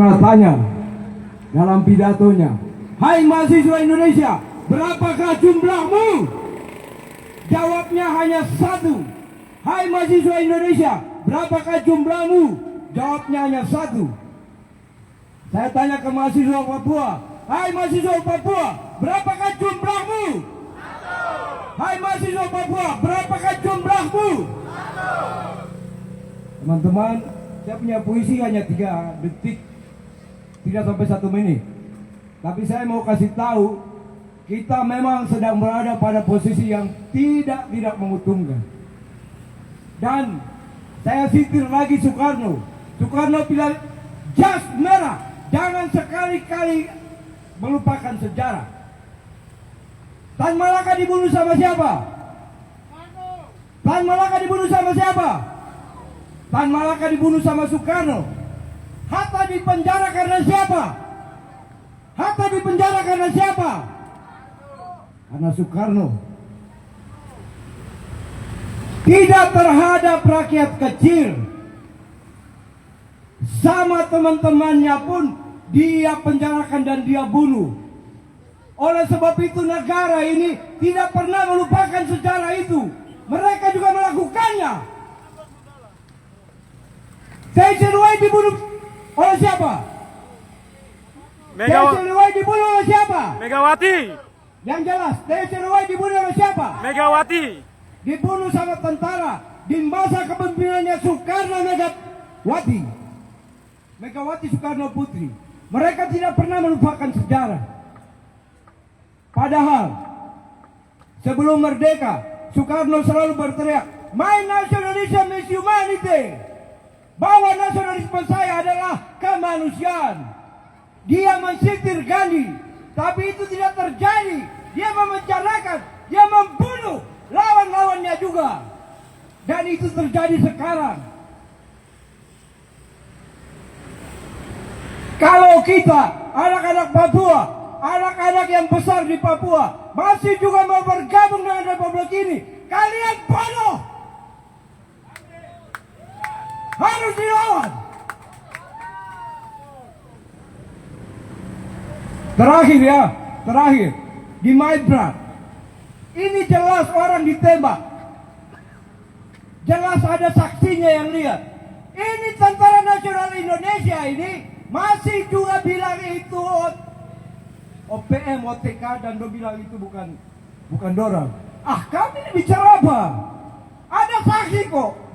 pernah tanya dalam pidatonya, "Hai mahasiswa Indonesia, berapakah jumlahmu?" Jawabnya hanya satu. "Hai mahasiswa Indonesia, berapakah jumlahmu?" Jawabnya hanya satu. Saya tanya ke mahasiswa Papua, "Hai mahasiswa Papua, berapakah jumlahmu?" "Hai mahasiswa Papua, berapakah jumlahmu?" Teman-teman, saya punya puisi hanya 3 detik, tidak sampai 1 menit. Tapi saya mau kasih tahu, kita memang sedang berada pada posisi yang tidak menguntungkan. Dan saya sitir lagi Soekarno. Soekarno bilang, jas merah, jangan sekali-kali melupakan sejarah. Tan Malaka dibunuh sama siapa? Tan Malaka dibunuh sama siapa? Tan Malaka dibunuh sama Soekarno. Hatta dipenjara karena siapa? Hatta dipenjara karena siapa? Karena Soekarno. Tidak terhadap rakyat kecil. Sama teman-temannya pun dia penjarakan dan dia bunuh. Oleh sebab itu negara ini tidak pernah melupakan sejarah itu. Mereka juga melakukannya. Teiseruai dibunuh oleh siapa? Teiseruai dibunuh oleh siapa? Megawati. Yang jelas, Teiseruai dibunuh oleh siapa? Megawati. Dibunuh sama tentara di masa kepemimpinannya Soekarno Megawati. Megawati Soekarno Putri. Mereka tidak pernah melupakan sejarah. Padahal sebelum merdeka, Soekarno selalu berteriak, "My nationalism is humanity." Bahwa nasionalisme saya adalah kemanusiaan. Dia mensitir Gandhi, tapi itu tidak terjadi. Dia memenjarakan, dia membunuh lawan-lawannya juga. Dan itu terjadi sekarang. Kalau kita, anak-anak Papua, anak-anak yang besar di Papua, masih juga mau bergabung dengan Republik ini, kalian bodoh. Harus dilawan. Terakhir di Maibrat. Ini jelas orang ditembak. Jelas ada saksinya yang lihat. Ini Tentara Nasional Indonesia ini masih juga bilang itu OPM, OTK, dan do bilang itu bukan dorang. Kami ini bicara apa? Ada saksi kok.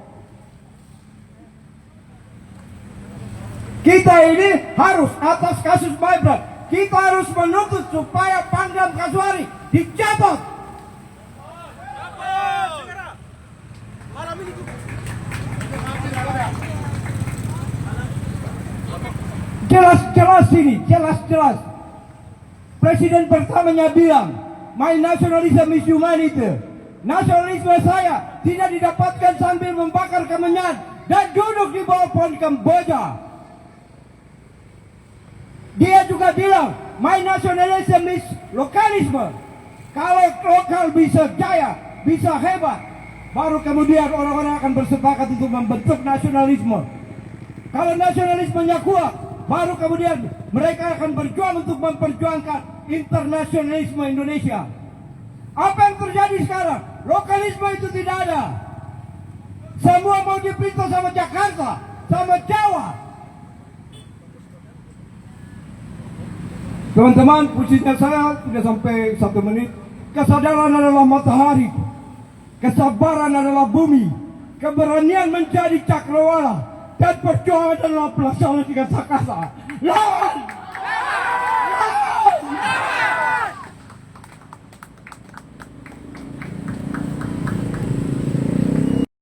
Kita ini harus atas kasus Maibrat, kita harus menuntut supaya Pangdam Kaswari dicabut. Jelas ini, jelas. Presiden pertamanya bilang, "My nationalism is humanity." Nasionalisme saya tidak didapatkan sambil membakar kemenyan dan duduk di bawah pohon Kamboja. Dia juga bilang, "My nationalism is lokalisme." Kalau lokal bisa jaya, bisa hebat, baru kemudian orang-orang akan bersepakat untuk membentuk nasionalisme. Kalau nasionalismenya kuat, baru kemudian mereka akan berjuang untuk memperjuangkan internasionalisme Indonesia. Apa yang terjadi sekarang? Lokalisme itu tidak ada. Semua mau dipinta sama Jakarta, sama Jawa. Teman-teman, pujinya saya tidak sampai 1 menit. Kesadaran adalah matahari, kesabaran adalah bumi, keberanian menjadi cakrawala, dan perjuangan adalah pelaksana dengan sakasa. Lawan!